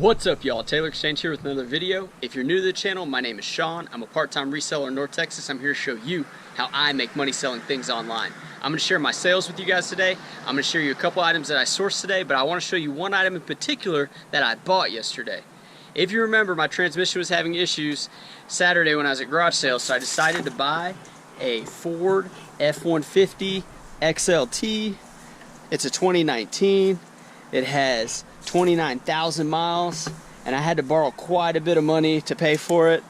What's up, y'all? Taylor Exchange here with another video. If you're new to the channel, my name is Sean. I'm a part-time reseller in North Texas. I'm here to show you how I make money selling things online. I'm going to share my sales with you guys today. I'm going to share you a couple items that I sourced today, but I want to show you one item in particular that I bought yesterday. If you remember, my transmission was having issues Saturday when I was at garage sales, so I decided to buy a Ford F-150 XLT. It's a 2019. It has 29,000 miles, and I had to borrow quite a bit of money to pay for it.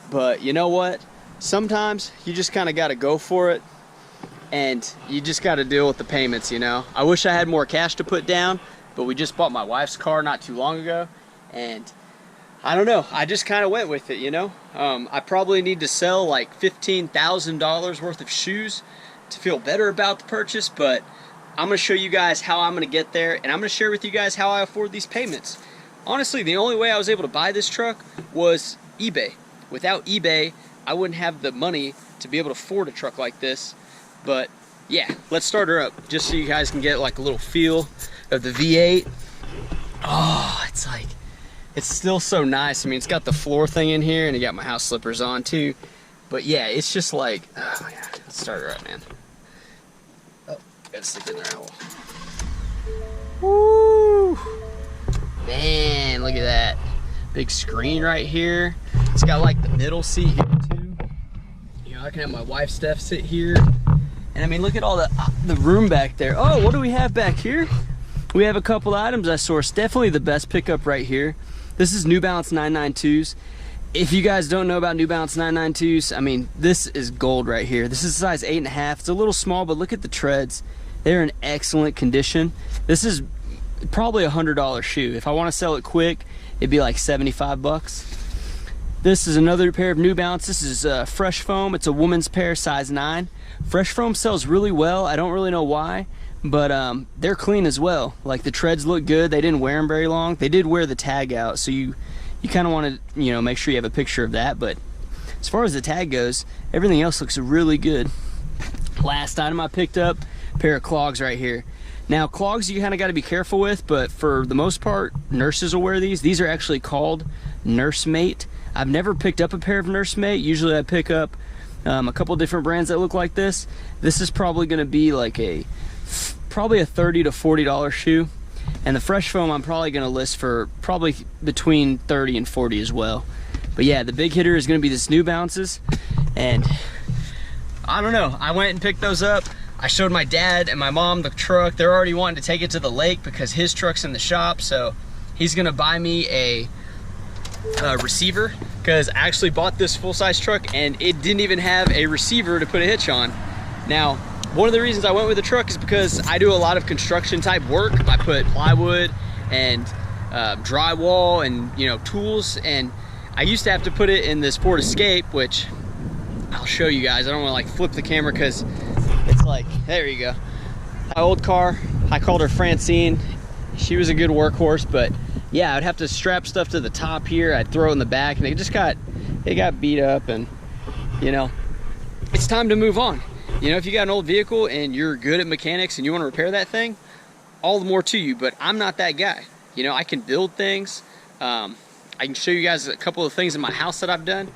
But you know what? Sometimes you just kind of got to go for it, and you just got to deal with the payments, you know? I wish I had more cash to put down, but we just bought my wife's car not too long ago, and I don't know, I just kind of went with it, you know? I probably need to sell like $15,000 worth of shoes to feel better about the purchase, but I'm going to show you guys how I'm going to get there, and I'm going to share with you guys how I afford these payments. Honestly, the only way I was able to buy this truck was eBay. Without eBay, I wouldn't have the money to be able to afford a truck like this. But yeah, let's start her up just so you guys can get like a little feel of the V8. Oh, it's still so nice. I mean, it's got the floor thing in here, and you got my house slippers on too. But yeah, it's just like, oh yeah, let's start her up, man. Gotta stick in there. Woo! Man, look at that. Big screen right here. It's got like the middle seat here too. You know, I can have my wife's stuff sit here. And I mean, look at all the room back there. Oh, what do we have back here? We have a couple items I sourced. Definitely the best pickup right here. This is New Balance 992s. If you guys don't know about New Balance 992s, I mean, this is gold right here. This is size 8.5. It's a little small, but look at the treads. They're in excellent condition. This is probably a $100 shoe. If I want to sell it quick, it'd be like 75 bucks. This is another pair of New Balance. This is Fresh Foam. It's a woman's pair, size 9. Fresh Foam sells really well. I don't really know why, but they're clean as well. Like, the treads look good. They didn't wear them very long. They did wear the tag out, so you kind of want to, you know, make sure you have a picture of that. But as far as the tag goes, everything else looks really good. Last item I picked up, pair of clogs right here. Now, clogs you kind of got to be careful with, but for the most part, nurses will wear these. These are actually called Nursemate. I've never picked up a pair of Nursemate. Usually I pick up a couple different brands that look like this. This is probably going to be like probably a $30 to $40 shoe. And the Fresh Foam I'm probably going to list for probably between 30 and 40 as well. But yeah, the big hitter is going to be this New Balances. And I don't know, I went and picked those up. I showed my dad and my mom the truck. They're already wanting to take it to the lake because his truck's in the shop, so he's gonna buy me a receiver, because I actually bought this full-size truck and it didn't even have a receiver to put a hitch on. Now, one of the reasons I went with the truck is because I do a lot of construction type work. I put plywood and drywall and, you know, tools, and I used to have to put it in this Ford Escape, which I'll show you guys. I don't want to like flip the camera because it's like, there you go. My old car, I called her Francine. She was a good workhorse, but yeah, I'd have to strap stuff to the top here. I'd throw it in the back, and it got beat up, and you know, it's time to move on. You know, if you got an old vehicle and you're good at mechanics and you want to repair that thing, all the more to you, but I'm not that guy. You know, I can build things. I can show you guys a couple of things in my house that I've done.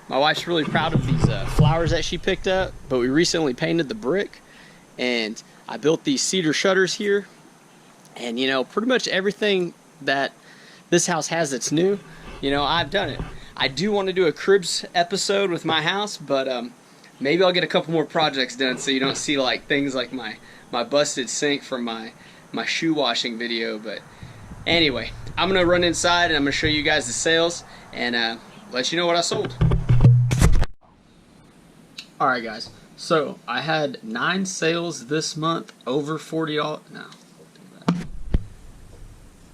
My wife's really proud of these flowers that she picked up, but we recently painted the brick, and I built these cedar shutters here. And you know, pretty much everything that this house has that's new, you know, I've done it. I do want to do a cribs episode with my house, but maybe I'll get a couple more projects done so you don't see like things like my busted sink from my shoe washing video. But anyway, I'm gonna run inside and I'm gonna show you guys the sales and let you know what I sold. Alright guys, so I had 9 sales this month over $40. No.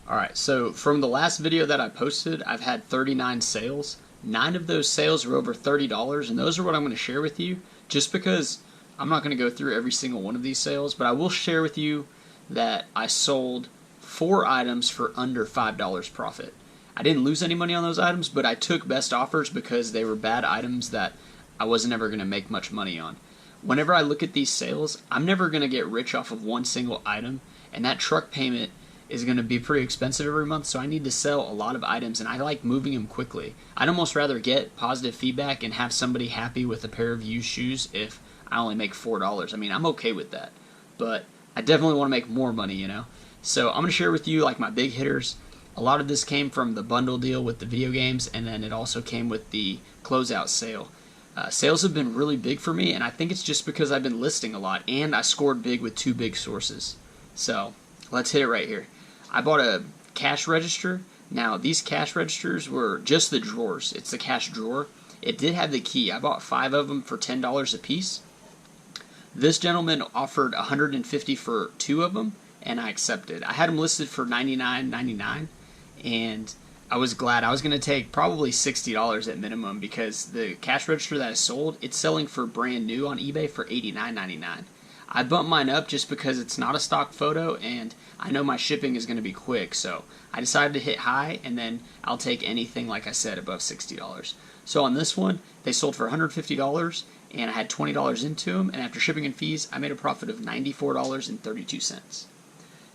Alright, so from the last video that I posted, I've had 39 sales. 9 of those sales were over $30, and those are what I'm going to share with you, just because I'm not going to go through every single one of these sales, but I will share with you that I sold 4 items for under $5 profit. I didn't lose any money on those items, but I took best offers because they were bad items that I wasn't ever going to make much money on. Whenever I look at these sales, I'm never going to get rich off of one single item, and that truck payment is going to be pretty expensive every month, so I need to sell a lot of items, and I like moving them quickly. I'd almost rather get positive feedback and have somebody happy with a pair of used shoes if I only make $4. I mean, I'm okay with that, but I definitely want to make more money, you know? So I'm going to share with you like my big hitters. A lot of this came from the bundle deal with the video games, and then it also came with the closeout sale. Sales have been really big for me, and I think it's just because I've been listing a lot, and I scored big with 2 big sources. So let's hit it right here. I bought a cash register. Now, these cash registers were just the drawers. It's the cash drawer. It did have the key. I bought 5 of them for $10 a piece. This gentleman offered $150 for 2 of them, and I accepted. I had them listed for $99.99, and I was glad. I was going to take probably $60 at minimum because the cash register that I sold, it's selling for brand new on eBay for $89.99. I bumped mine up just because it's not a stock photo and I know my shipping is going to be quick, so I decided to hit high, and then I'll take anything, like I said, above $60. So on this one, they sold for $150 and I had $20 into them, and after shipping and fees, I made a profit of $94.32.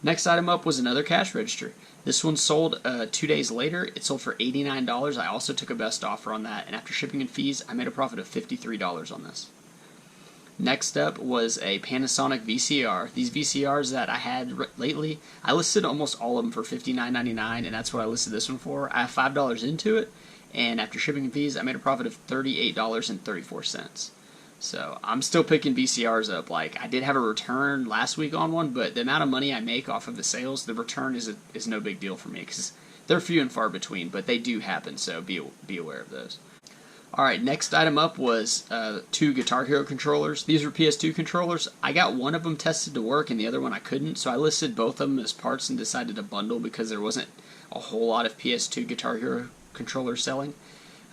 Next item up was another cash register. This one sold 2 days later. It sold for $89. I also took a best offer on that, and after shipping and fees, I made a profit of $53 on this. Next up was a Panasonic VCR. These VCRs that I had lately, I listed almost all of them for $59.99, and that's what I listed this one for. I have $5 into it, and after shipping and fees, I made a profit of $38.34. So I'm still picking VCRs up. Like, I did have a return last week on one, but the amount of money I make off of the sales, the return is no big deal for me because they're few and far between, but they do happen, so be aware of those. Alright, next item up was 2 Guitar Hero controllers. These were PS2 controllers. I got one of them tested to work and the other one I couldn't, so I listed both of them as parts and decided to bundle because there wasn't a whole lot of PS2 Guitar Hero controllers selling.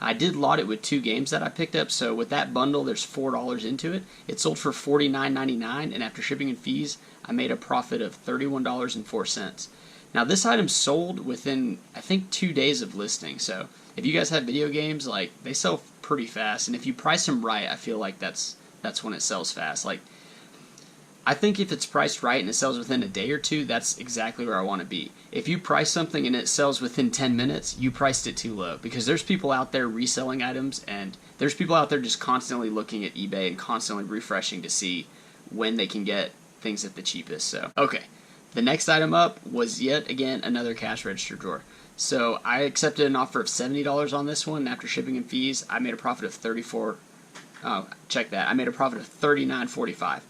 I did lot it with 2 games that I picked up, so with that bundle there's $4 into it. It sold for $49.99, and after shipping and fees I made a profit of $31.04. Now this item sold within, I think, 2 days of listing, so if you guys have video games, like, they sell pretty fast, and if you price them right, I feel like that's when it sells fast. Like, I think if it's priced right and it sells within a day or 2, that's exactly where I want to be. If you price something and it sells within 10 minutes, you priced it too low, because there's people out there reselling items, and there's people out there just constantly looking at eBay and constantly refreshing to see when they can get things at the cheapest. So, okay. The next item up was yet again another cash register drawer. So I accepted an offer of $70 on this one, and after shipping and fees, I made a profit of I made a profit of $39.45.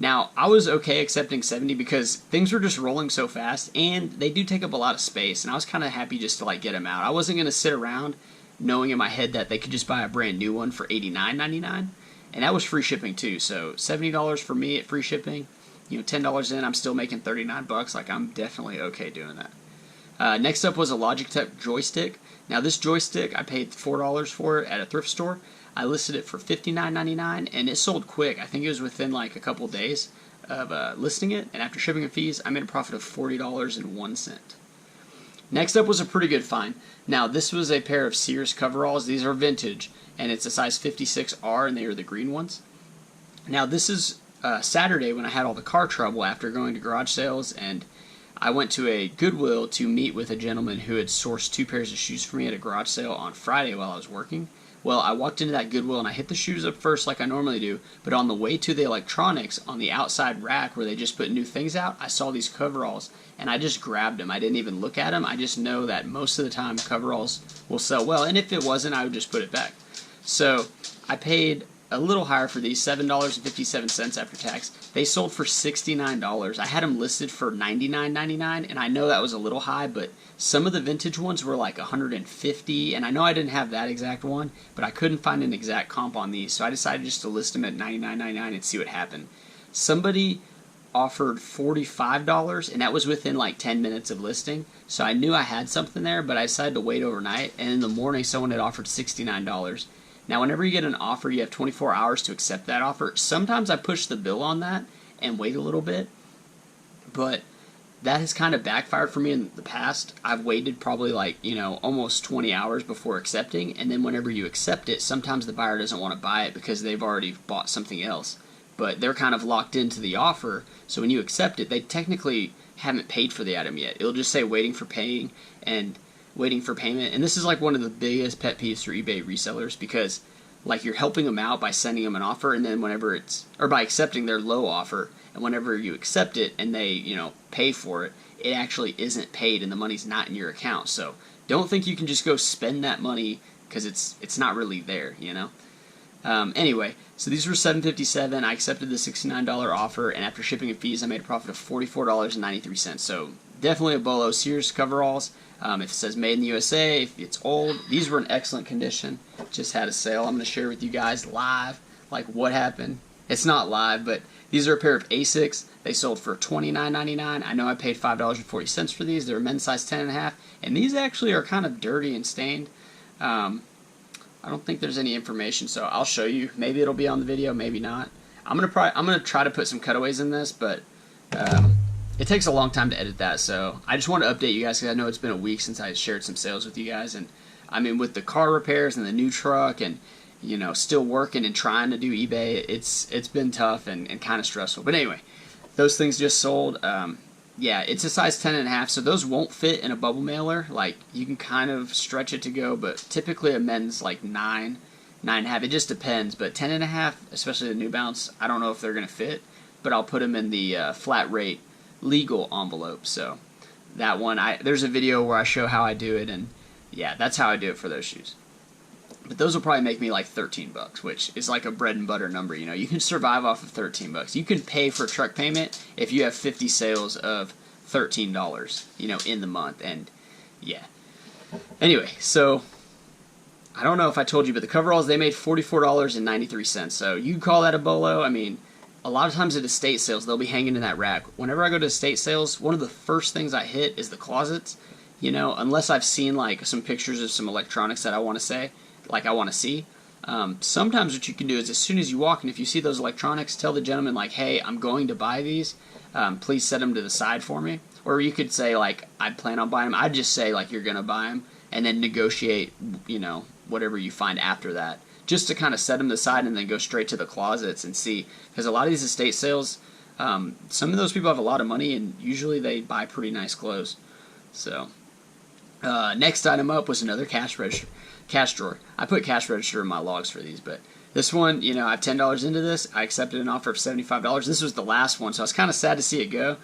Now, I was okay accepting 70 because things were just rolling so fast, and they do take up a lot of space, and I was kind of happy just to like get them out. I wasn't going to sit around knowing in my head that they could just buy a brand new one for $89.99, and that was free shipping too. So $70 for me at free shipping, you know, $10 in, I'm still making 39 bucks. Like, I'm definitely okay doing that. Next up was a Logitech joystick. Now this joystick, I paid $4 for it at a thrift store. I listed it for $59.99, and it sold quick. I think it was within like a couple days of listing it, and after shipping and fees, I made a profit of $40.01. Next up was a pretty good find. Now this was a pair of Sears coveralls. These are vintage, and it's a size 56R, and they are the green ones. Now this is Saturday when I had all the car trouble after going to garage sales, and I went to a Goodwill to meet with a gentleman who had sourced 2 pairs of shoes for me at a garage sale on Friday while I was working. Well, I walked into that Goodwill and I hit the shoes up first like I normally do, but on the way to the electronics, on the outside rack where they just put new things out, I saw these coveralls and I just grabbed them. I didn't even look at them. I just know that most of the time coveralls will sell well, and if it wasn't, I would just put it back. So I paid a little higher for these, $7.57 after tax. They sold for $69. I had them listed for $99.99, and I know that was a little high, but some of the vintage ones were like $150, and I know I didn't have that exact one, but I couldn't find an exact comp on these, so I decided just to list them at $99.99 and see what happened. Somebody offered $45, and that was within like 10 minutes of listing, so I knew I had something there, but I decided to wait overnight, and in the morning someone had offered $69. Now, whenever you get an offer, you have 24 hours to accept that offer. Sometimes I push the bill on that and wait a little bit, but that has kind of backfired for me in the past. I've waited probably like, almost 20 hours before accepting, and then whenever you accept it, sometimes the buyer doesn't want to buy it because they've already bought something else. But they're kind of locked into the offer, so when you accept it, they technically haven't paid for the item yet. It'll just say waiting for paying and waiting for payment. And this is like one of the biggest pet peeves for eBay resellers, because like you're helping them out by sending them an offer, and then whenever it's, or by accepting their low offer, and whenever you accept it and they, you know, pay for it, it actually isn't paid and the money's not in your account. So don't think you can just go spend that money, because it's not really there, you know. Anyway, so these were $7.57. I accepted the $69 offer, and after shipping and fees, I made a profit of $44.93. So definitely a bolo. Sears coveralls. If it says made in the USA, if it's old, these were in excellent condition. Just had a sale. I'm going to share with you guys live, like what happened. It's not live, but these are a pair of Asics. They sold for $29.99. I know I paid $5.40 for these. They're men's size 10.5, and these actually are kind of dirty and stained. I don't think there's any information, so I'll show you. Maybe it'll be on the video, maybe not. I'm gonna try to put some cutaways in this, but it takes a long time to edit that. So I just want to update you guys, because I know it's been a week since I shared some sales with you guys, and I mean, with the car repairs and the new truck, and you know, still working and trying to do eBay, it's been tough and kind of stressful. But anyway, those things just sold. Yeah, it's a size 10.5, so those won't fit in a bubble mailer. Like, you can kind of stretch it to go, but typically a men's like 9, 9.5. It just depends, but 10.5, especially the New Balance, I don't know if they're going to fit, but I'll put them in the flat rate legal envelope. So that one, there's a video where I show how I do it, and yeah, that's how I do it for those shoes. But those will probably make me like $13, which is like a bread and butter number. You know, you can survive off of $13. You can pay for a truck payment if you have 50 sales of $13, you know, in the month. And yeah. Anyway, so I don't know if I told you, but the coveralls, they made $44.93. So you call that a bolo. I mean, a lot of times at estate sales, they'll be hanging in that rack. Whenever I go to estate sales, one of the first things I hit is the closets. You know, unless I've seen like some pictures of some electronics that I want to see. Sometimes what you can do is, as soon as you walk, and if you see those electronics, tell the gentleman like, hey, I'm going to buy these. Please set them to the side for me. Or you could say like, I plan on buying them. I'd just say like, you're going to buy them, and then negotiate, you know, whatever you find after that, just to kind of set them to the side and then go straight to the closets and see. Because a lot of these estate sales, some of those people have a lot of money, and usually they buy pretty nice clothes. So next item up was another cash drawer. I put cash register in my logs for these, but this one, you know, I have $10 into this. I accepted an offer of $75. This was the last one, so I was kind of sad to see it go.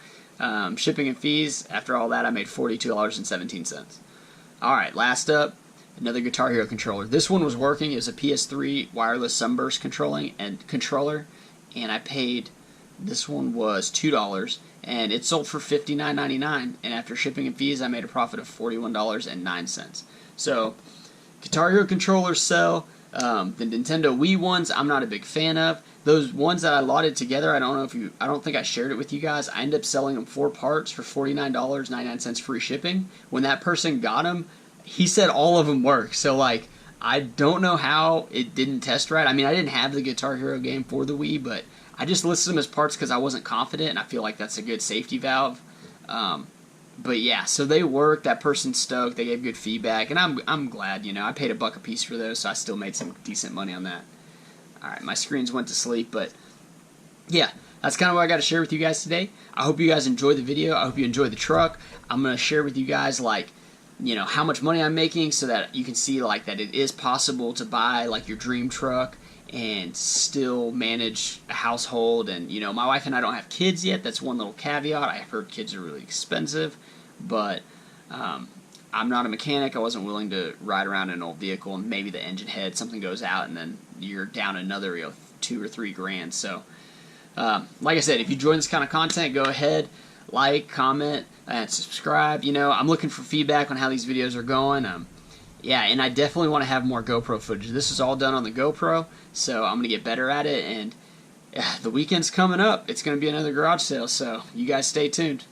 Shipping and fees, after all that, I made $42.17. Alright, last up, another Guitar Hero controller. This one was working. It was a PS3 wireless sunburst controller, and I paid, this one was $2, and it sold for $59.99, and after shipping and fees, I made a profit of $41.09. So Guitar Hero controllers sell. The Nintendo Wii ones, I'm not a big fan of. Those ones that I lotted together, I don't think I shared it with you guys. I ended up selling them 4 parts for $49.99 free shipping. When that person got them, he said all of them work. So like, I don't know how it didn't test right. I mean, I didn't have the Guitar Hero game for the Wii, but I just listed them as parts because I wasn't confident, and I feel like that's a good safety valve. But yeah, so they work. That person's stoked. They gave good feedback, and I'm glad. You know, I paid $1 a piece for those, so I still made some decent money on that. All right, my screens went to sleep, but yeah, that's kind of what I got to share with you guys today. I hope you guys enjoyed the video. I hope you enjoyed the truck. I'm gonna share with you guys like, you know, how much money I'm making, so that you can see like that it is possible to buy like your dream truck and still manage a household. And you know, my wife and I don't have kids yet. That's one little caveat. I've heard kids are really expensive, but I'm not a mechanic. I wasn't willing to ride around in an old vehicle and maybe the engine head, something goes out, and then you're down another, you know, $2 or $3 grand. So like I said, if you enjoy this kind of content, go ahead, like, comment, and subscribe. You know, I'm looking for feedback on how these videos are going. Yeah, and I definitely want to have more GoPro footage. This is all done on the GoPro, so I'm going to get better at it, and the weekend's coming up. It's going to be another garage sale, so you guys stay tuned.